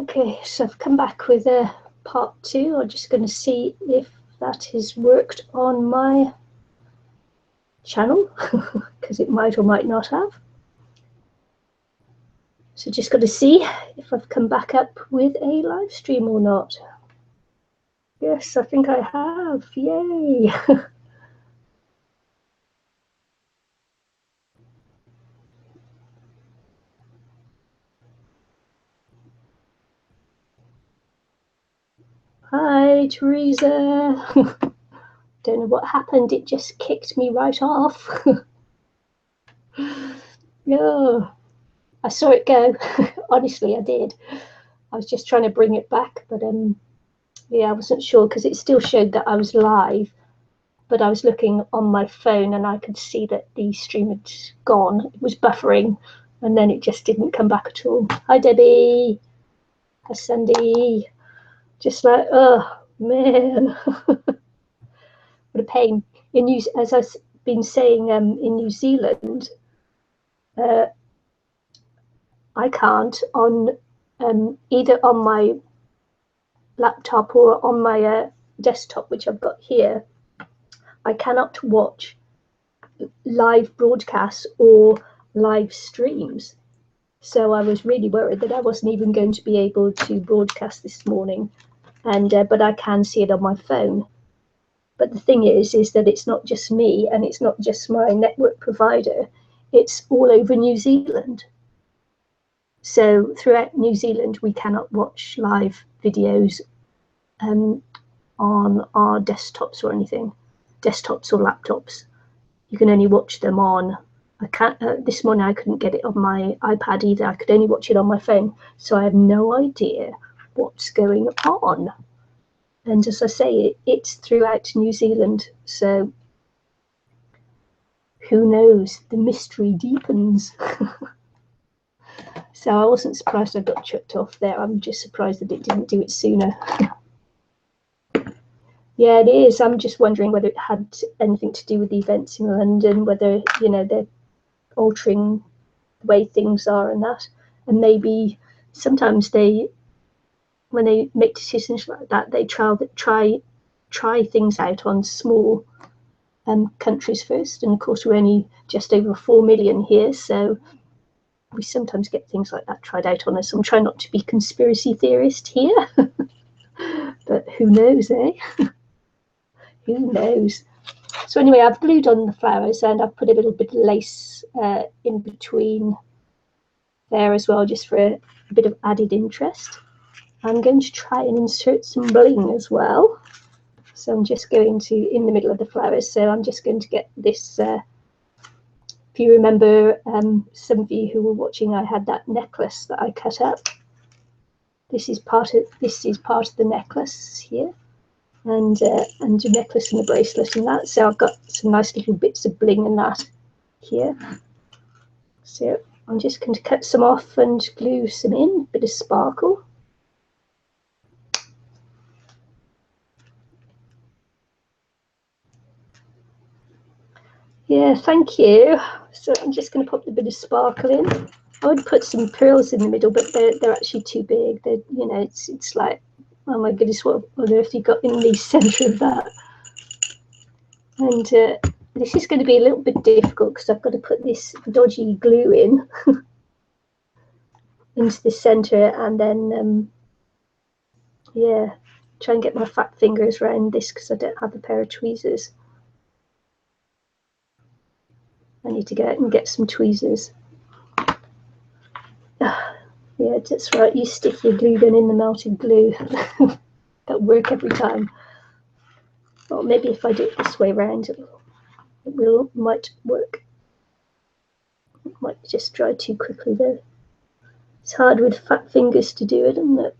Okay, so I've come back with a part 2. I'm just going to see if that has worked on my channel, because it might or might not have. So just got to see if I've come back up with a live stream or not. Yes, I think I have. Yay! Hi, Teresa. Don't know what happened. It just kicked me right off. No, I saw it go. Honestly, I did. I was just trying to bring it back, but yeah, I wasn't sure because it still showed that I was live, but I was looking on my phone and I could see that the stream had gone. It was buffering, and then it just didn't come back at all. Hi, Debbie. Hi, Sandy. Just like, oh man, what a pain. As I've been saying, in New Zealand, I can't on either on my laptop or on my desktop, which I've got here. I cannot watch live broadcasts or live streams. So I was really worried that I wasn't even going to be able to broadcast this morning, and but I can see it on my phone. But the thing is that it's not just me and it's not just my network provider, it's all over New Zealand. So throughout New Zealand, we cannot watch live videos on our desktops or anything, desktops or laptops. You can only watch them on, I can't, this morning I couldn't get it on my iPad either. I could only watch it on my phone. So I have no idea what's going on. And as I say, it's throughout New Zealand. So who knows? The mystery deepens. So I wasn't surprised I got chucked off there. I'm just surprised that it didn't do it sooner. Yeah, it is. I'm just wondering whether it had anything to do with the events in London, whether, you know, they're altering the way things are and that. And maybe sometimes when they make decisions like that, they try things out on small countries first. And of course, we're only just over 4 million here, so we sometimes get things like that tried out on us. I'm trying not to be conspiracy theorist here, but who knows, eh? Who knows? So anyway, I've glued on the flowers and I've put a little bit of lace in between there as well, just for a bit of added interest. I'm going to try and insert some bling as well. So I'm just going to, in the middle of the flowers, so I'm just going to get this, if you remember, some of you who were watching, I had that necklace that I cut up. This is part of the necklace here, and a necklace and a bracelet and that. So I've got some nice little bits of bling in that here. So I'm just going to cut some off and glue some in, a bit of sparkle. Yeah, thank you. So I'm just going to put a bit of sparkle in. I would put some pearls in the middle, but they're actually too big. They're, you know, it's like, oh my goodness, what on earth you got in the centre of that? And this is going to be a little bit difficult because I've got to put this dodgy glue in into the centre, and then yeah, try and get my fat fingers around this because I don't have a pair of tweezers. I need to go out and get some tweezers. Yeah, that's right. You stick your glue gun in the melted glue. That'll work every time. Or maybe if I do it this way around, might work. It might just dry too quickly though. It's hard with fat fingers to do it, isn't it?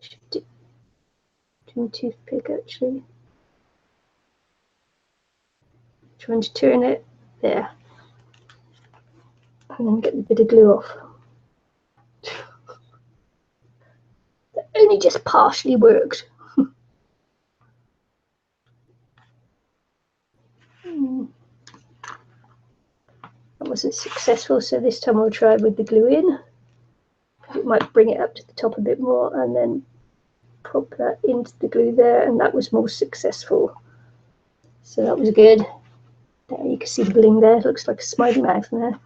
Should do a toothpick actually. Trying to turn it there. And then get a bit of glue off. That only just partially worked. That wasn't successful, so this time we'll try with the glue in. It might bring it up to the top a bit more, and then pop that into the glue there, and that was more successful. So that was good. There you can see the bling there. It looks like a smiley mouth there.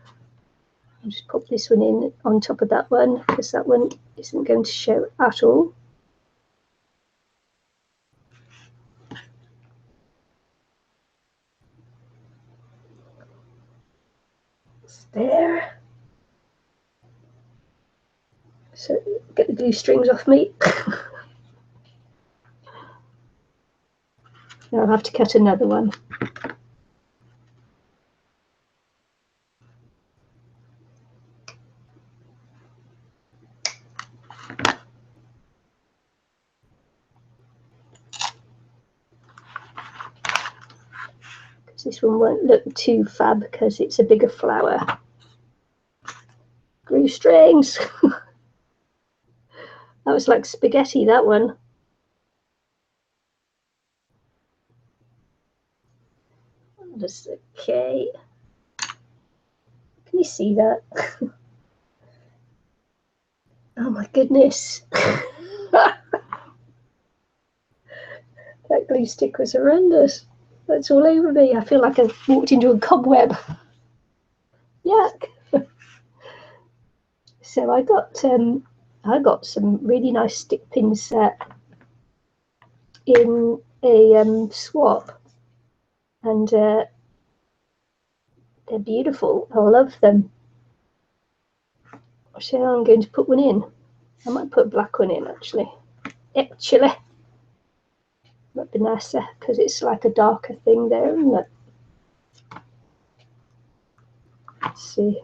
I'll just pop this one in on top of that one, because that one isn't going to show at all. It's there. So get the glue strings off me. Now I'll have to cut another one. This one won't look too fab because it's a bigger flower. Glue strings. That was like spaghetti, that one. Just okay. Can you see that? Oh my goodness. That glue stick was horrendous. That's all over me. I feel like I've walked into a cobweb. Yuck. So I got some really nice stick pins in a swap, and they're beautiful. I love them. So I'm going to put one in. I might put a black one in actually. Might be nicer because it's like a darker thing there, isn't it? Let's see.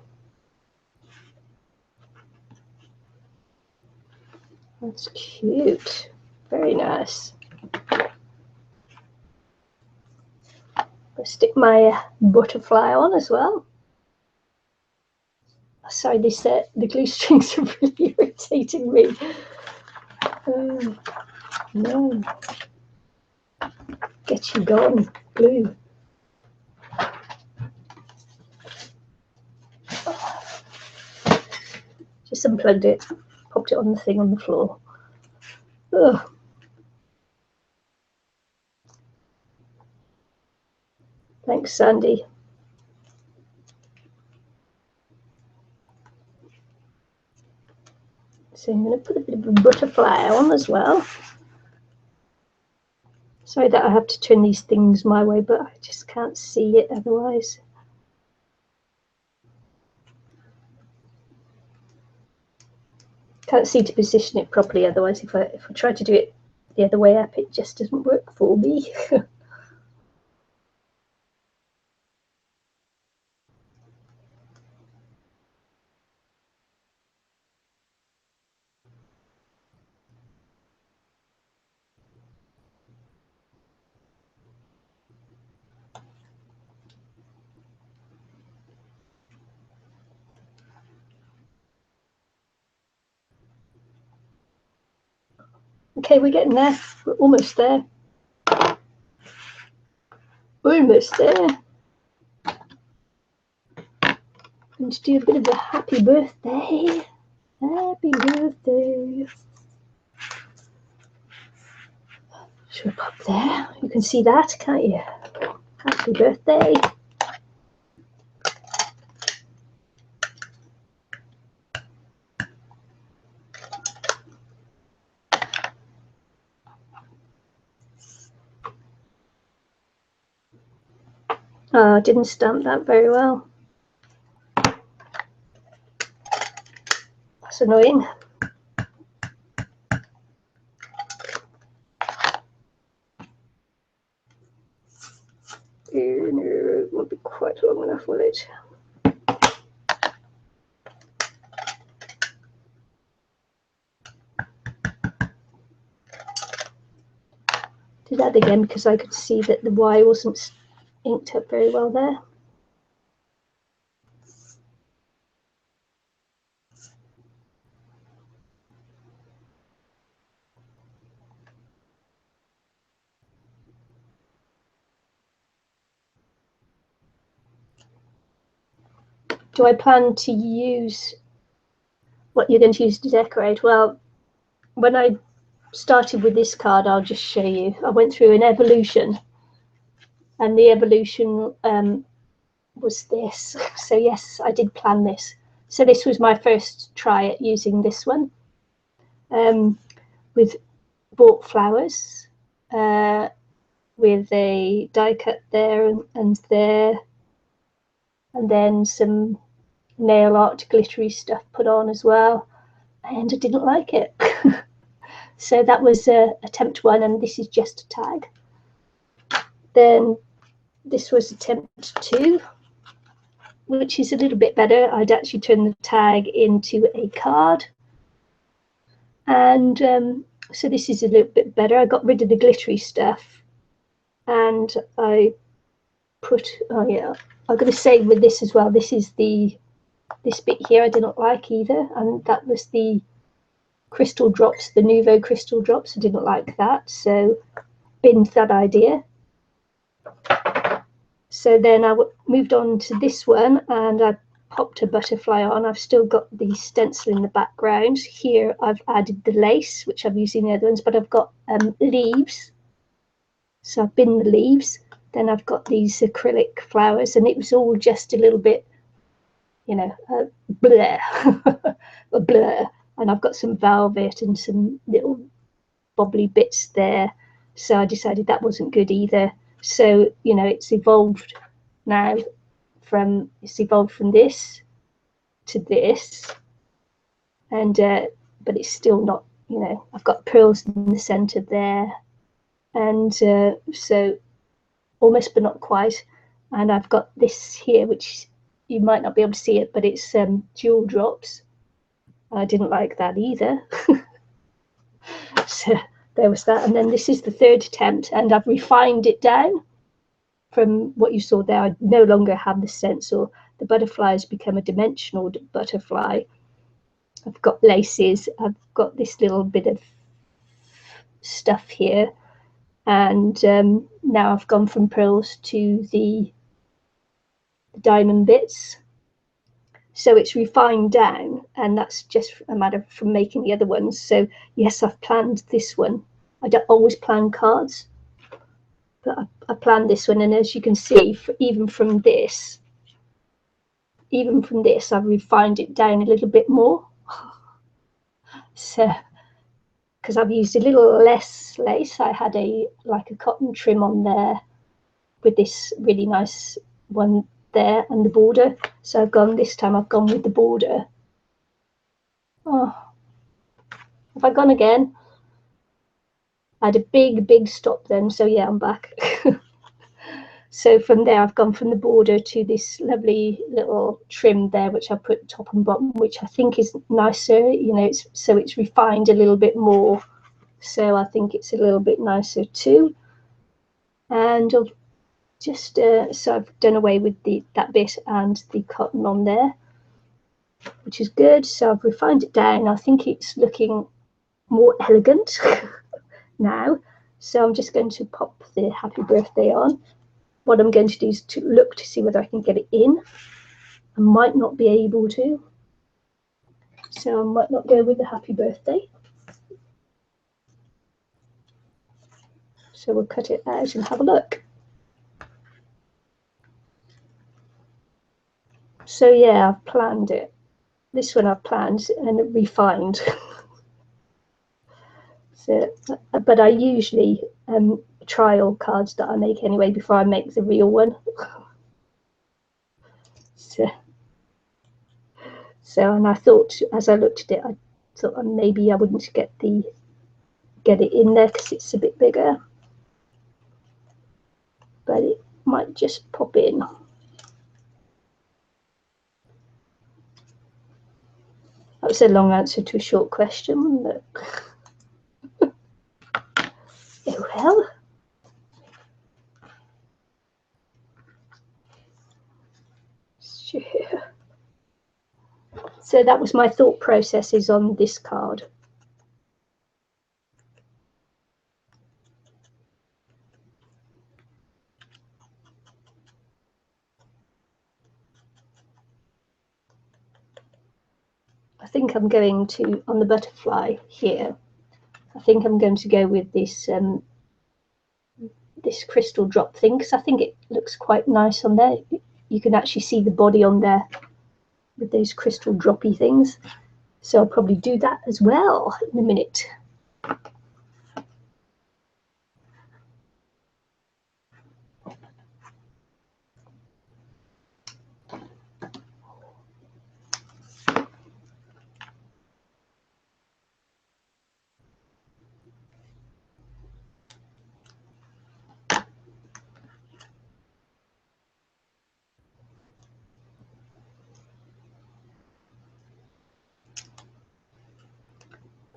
That's cute. Very nice. I'll stick my butterfly on as well. Sorry, the glue strings are really irritating me. No. Get you gone, glue. Just unplugged it, popped it on the thing on the floor. Ugh. Thanks, Sandy. So I'm going to put a bit of a butterfly on as well. Sorry that I have to turn these things my way, but I just can't see it otherwise. Can't seem to position it properly otherwise. If I try to do it the other way up, it just doesn't work for me. Okay, we're getting there. We're almost there. Almost there. And to do a bit of a happy birthday. Happy birthday. Should we pop there? You can see that, can't you? Happy birthday. Oh, I didn't stamp that very well. That's annoying. No, it won't be quite long enough, will it? Do that again because I could see that the Y wasn't inked up very well there. do I plan to use what you're going to use to decorate? Well, when I started with this card, I'll just show you. I went through an evolution, and the evolution was this. So yes, I did plan this. So this was my first try at using this one with bought flowers, with a die cut there and there, and then some nail art glittery stuff put on as well, and I didn't like it. So that was attempt 1, and this is just a tag. Then this was attempt 2, which is a little bit better. I'd actually turned the tag into a card, and so this is a little bit better. I got rid of the glittery stuff, and I put, oh yeah, I'm going to say with this as well, this is this bit here I didn't like either, and that was the crystal drops, the Nouveau crystal drops. I didn't like that, so binned that idea. So then I moved on to this one, and I popped a butterfly on. I've still got the stencil in the background. Here I've added the lace, which I've used in the other ones, but I've got leaves. So I've binned the leaves. Then I've got these acrylic flowers, and it was all just a little bit, you know, blur, a blur. And I've got some velvet and some little bobbly bits there. So I decided that wasn't good either. So, you know, it's evolved now from this to this, and but it's still not, you know, I've got pearls in the center there, and so almost but not quite. And I've got this here, which you might not be able to see it, but it's jewel drops. I didn't like that either. So there was that. And then this is the third attempt, and I've refined it down from what you saw there. I no longer have the stencil. The butterfly has become a dimensional butterfly. I've got laces. I've got this little bit of stuff here. And now I've gone from pearls to the diamond bits. So it's refined down, and that's just a matter from making the other ones. So yes, I've planned this one. I don't always plan cards, but I planned this one, and as you can see, even from this, I've refined it down a little bit more. So, because I've used a little less lace, I had a cotton trim on there with this really nice one there and the border. So this time I've gone with the border. Oh, have I gone again? I had a big stop then, so yeah, I'm back. So from there I've gone from the border to this lovely little trim there, which I put top and bottom, which I think is nicer, you know, it's refined a little bit more, so I think it's a little bit nicer too. And I've just so I've done away with that bit and the cotton on there, which is good. So I've refined it down. I think it's looking more elegant now. So I'm just going to pop the happy birthday on. What I'm going to do is to look to see whether I can get it in. I might not be able to, so I might not go with the happy birthday. So we'll cut it out and have a look. So yeah, I've planned it. This one I've planned and refined. So, but I usually try all cards that I make anyway before I make the real one. So, and I thought, as I looked at it, I thought maybe I wouldn't get it in there because it's a bit bigger, but it might just pop in. That was a long answer to a short question, wasn't it? Oh well. Sure. So that was my thought processes on this card. I think I'm going to, on the butterfly here, I think I'm going to go with this this crystal drop thing, because I think it looks quite nice on there. You can actually see the body on there with those crystal droppy things. So I'll probably do that as well in a minute.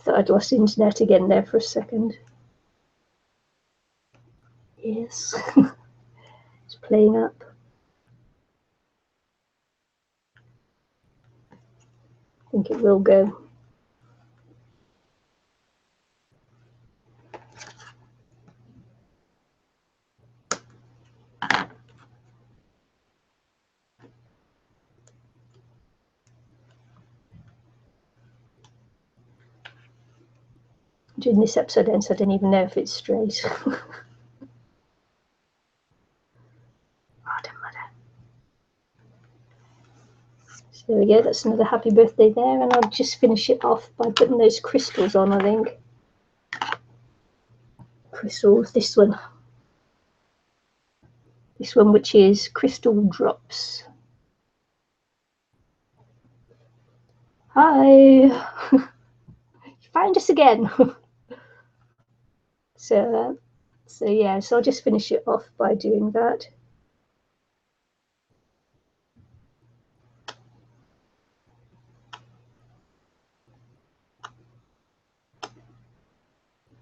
Thought I'd lost internet again there for a second. Yes, it's playing up. I think it will go. Doing this upside down, so I don't even know if it's straight. Oh, don't matter. So there we go, that's another happy birthday there, and I'll just finish it off by putting those crystals on, I think. Crystals, this one, which is crystal drops. Hi, you found us again. So yeah, so I'll just finish it off by doing that.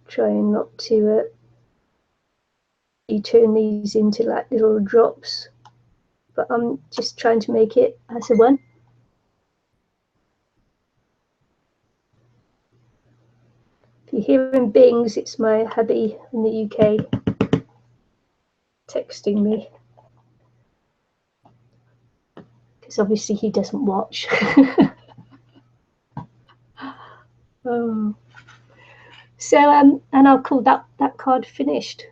Trying not to turn these into like little drops, but I'm just trying to make it as a one. If you're hearing bings, it's my hubby in the UK texting me, because obviously he doesn't watch. Oh. So and I'll call that card finished.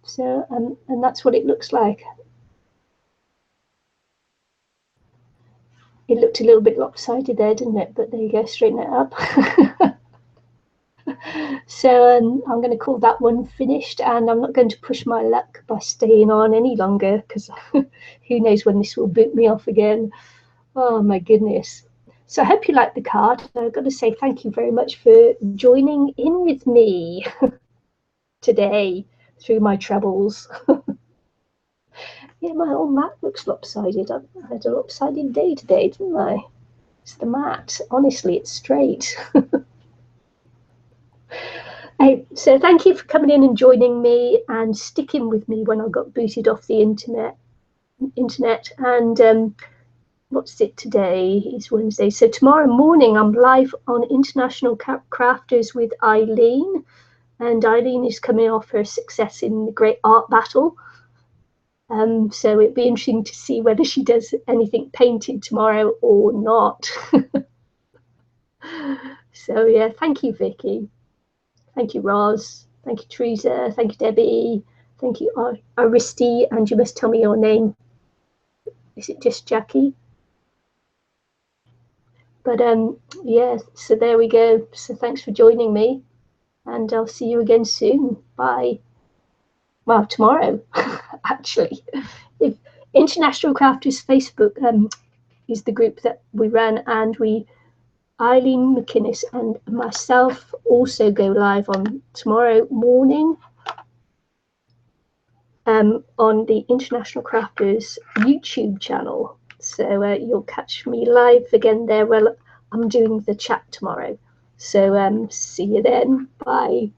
So and that's what it looks like. It looked a little bit lopsided there, didn't it? But there you go, straighten it up. So I'm going to call that one finished, and I'm not going to push my luck by staying on any longer, because who knows when this will boot me off again. Oh my goodness. So I hope you like the card. I've got to say thank you very much for joining in with me today through my troubles. Yeah, my whole mat looks lopsided. I had a lopsided day today, didn't I? It's the mat. Honestly, it's straight. Hey, so thank you for coming in and joining me and sticking with me when I got booted off the internet. And what's it today? It's Wednesday. So tomorrow morning I'm live on International Crafters with Eileen, and Eileen is coming off her success in the Great Art Battle. So it'd be interesting to see whether she does anything painted tomorrow or not. So yeah, thank you, Vicky. Thank you, Roz. Thank you, Teresa. Thank you, Debbie. Thank you, Aristi. And you must tell me your name. Is it just Jackie? But yeah, so there we go. So thanks for joining me, and I'll see you again soon. Bye. Well, tomorrow, actually. If International Crafters Facebook is the group that we run, and Eileen McInnes and myself also go live on tomorrow morning on the International Crafters YouTube channel. So you'll catch me live again there. Well, I'm doing the chat tomorrow. So see you then. Bye.